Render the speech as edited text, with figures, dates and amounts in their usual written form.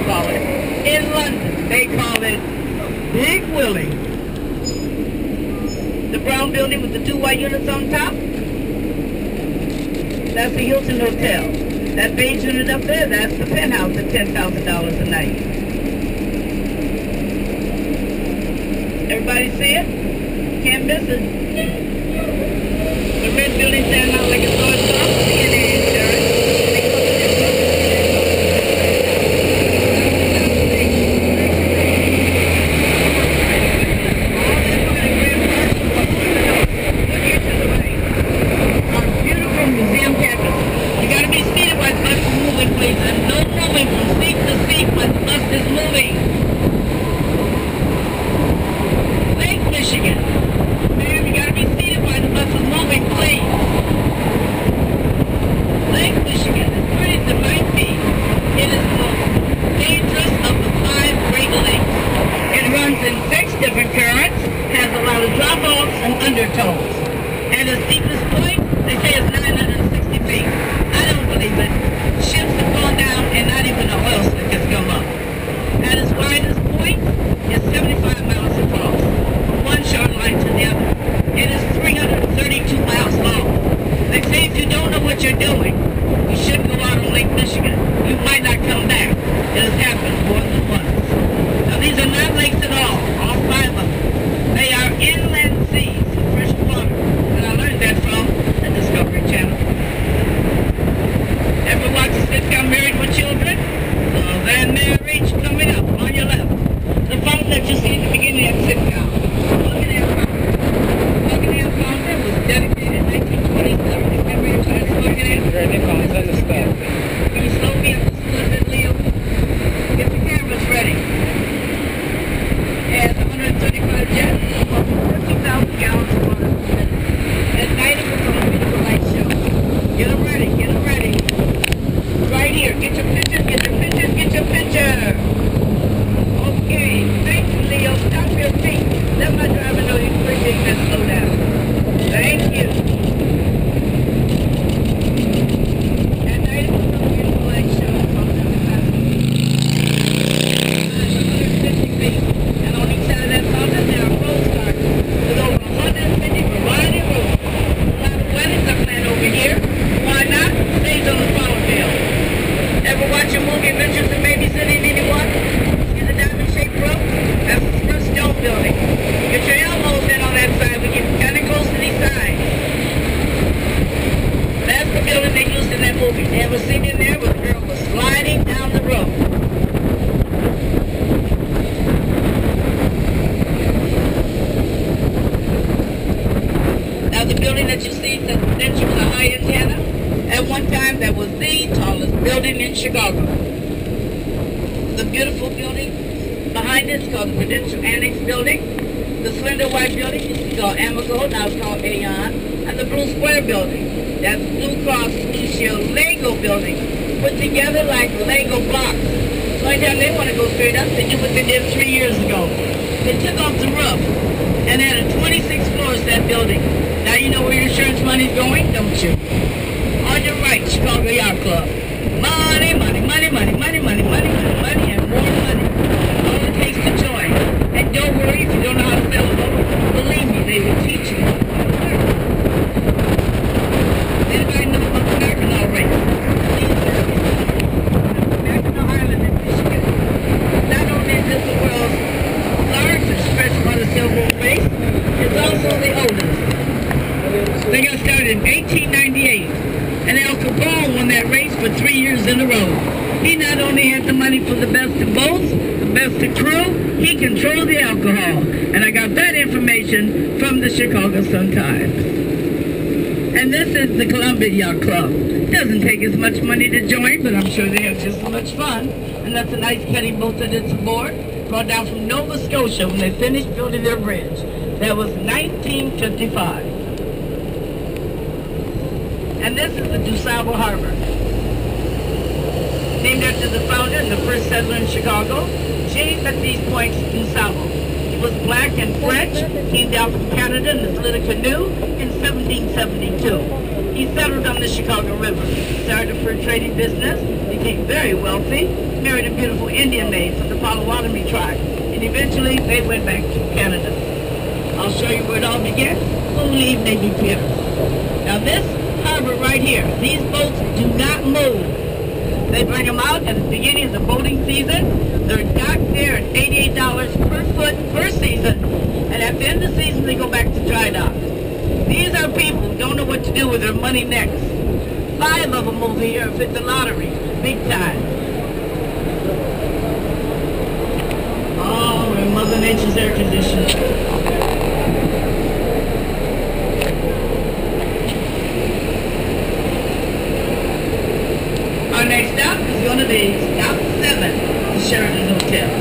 to call it. In London, they call it Big Willie. The brown building with the 2 white units on top, that's the Hilton Hotel. That beige unit up there, that's the penthouse at $10,000 a night. Everybody see it? Can't miss it. The red building standing out like a sore thumb. DNA insurance. Our beautiful museum campus. You got to be seated while the bus is moving, please. And no moving from seat to seat while the bus is moving. Michigan. Ma'am, you gotta be seated while the bus is moving, please. Lake Michigan, as pretty as it might be, it is the most dangerous of the 5 Great Lakes. It runs in 6 different currents, has a lot of drop-offs and undertows. And its deepest point, they say is 960 feet. I don't believe it. Ships have gone down and not even an oil slick has come up. At its widest point, it's 75 miles across. One shoreline to the other. It is 332 miles long. They say if you don't know what you're doing, you should go out on Lake Michigan. You might not come back. It has happened more than once. Now these are not lakes at all 5 of them. They are inland seas of fresh water. And I learned that from the Discovery Channel. Ever watch a sitcom Married with Children? Love and Marriage coming up on your left. The fountain that you see in the beginning of the sitcom. Buckingham Fountain was dedicated in 1927. Remember your class Buckingham? Right, they call it the stuff. Can you slow me up just a little bit, Leo? Get the cameras ready. It has 135 jets, 14,000 gallons of water per minute. At night it was on a beautiful light show. Get them ready, get them ready. Right here, get your pictures, get your pictures, get your picture. Okay, thank you, Leo. Stop your feet. Let my driver know you appreciate that slow down. Thank you. At night it was on a beautiful light show. It's on 150 feet. And on each side of that fountain there are road starts with over 150 variety of roads. A lot of weddings are planned over here. Why not? Stays on the power bill. Ever watch a movie Adventures in Babysitting Anyone? See the diamond-shaped road? That's the first stone building. Get your elbows in on that side. We get kind of close to these sides. That's the building they used in that movie. They have a scene in there where the girl was sliding down the road. Now the building that you see says Prudential with a high antenna. At one time, that was the tallest building in Chicago. The beautiful building behind it is called the Prudential Annex Building. The slender white building used to be called Amico, now it's called Aeon. And the Blue Square Building, that's Blue Cross Blue Shield Lego Building, put together like Lego blocks. So anytime they want to go straight up, they do what they did 3 years ago. They took off the roof and added 26 floors to that building. Now you know where your insurance money's going, don't you? On your right, Chicago Yacht Club. Money, money, money, money, money, money, money, money, and more money. All it takes to join. And don't worry if you don't know how to sail a boat. Believe me, they will teach you. Anybody know about the Mackinac race? Mackinac Island in Michigan. Not only is this the world's largest freshwater sailboat race, it's also the oldest. They got started in 1898. And Al Capone won that race for 3 years in a row. He not only had the money for the best of boats, the best of crew, he controlled the alcohol. And I got that information from the Chicago Sun-Times. And this is the Columbia Yacht Club. It doesn't take as much money to join, but I'm sure they have just as much fun. And that's a nice petty boat that it's aboard, brought down from Nova Scotia when they finished building their bridge. That was 1955. And this is the DuSable Harbor. Named after the founder and the first settler in Chicago, James Baptiste Pointe DuSable. He was black and French, came down from Canada and slid a canoe in 1772. He settled on the Chicago River, started a fur trading business, became very wealthy, married a beautiful Indian maid from the Potawatomi tribe, and eventually they went back to Canada. I'll show you where it all began. We'll leave Navy Pier. Now this harbor right here, these boats do not move. They bring them out at the beginning of the boating season. They're docked there at $88 per foot per season, and at the end of the season they go back to dry dock. These are people who don't know what to do with their money next. 5 of them over here have hit the lottery, big time. Oh, and Mother Nature's air conditioner. Our next stop is going to be Stop 7, the Sheraton Hotel.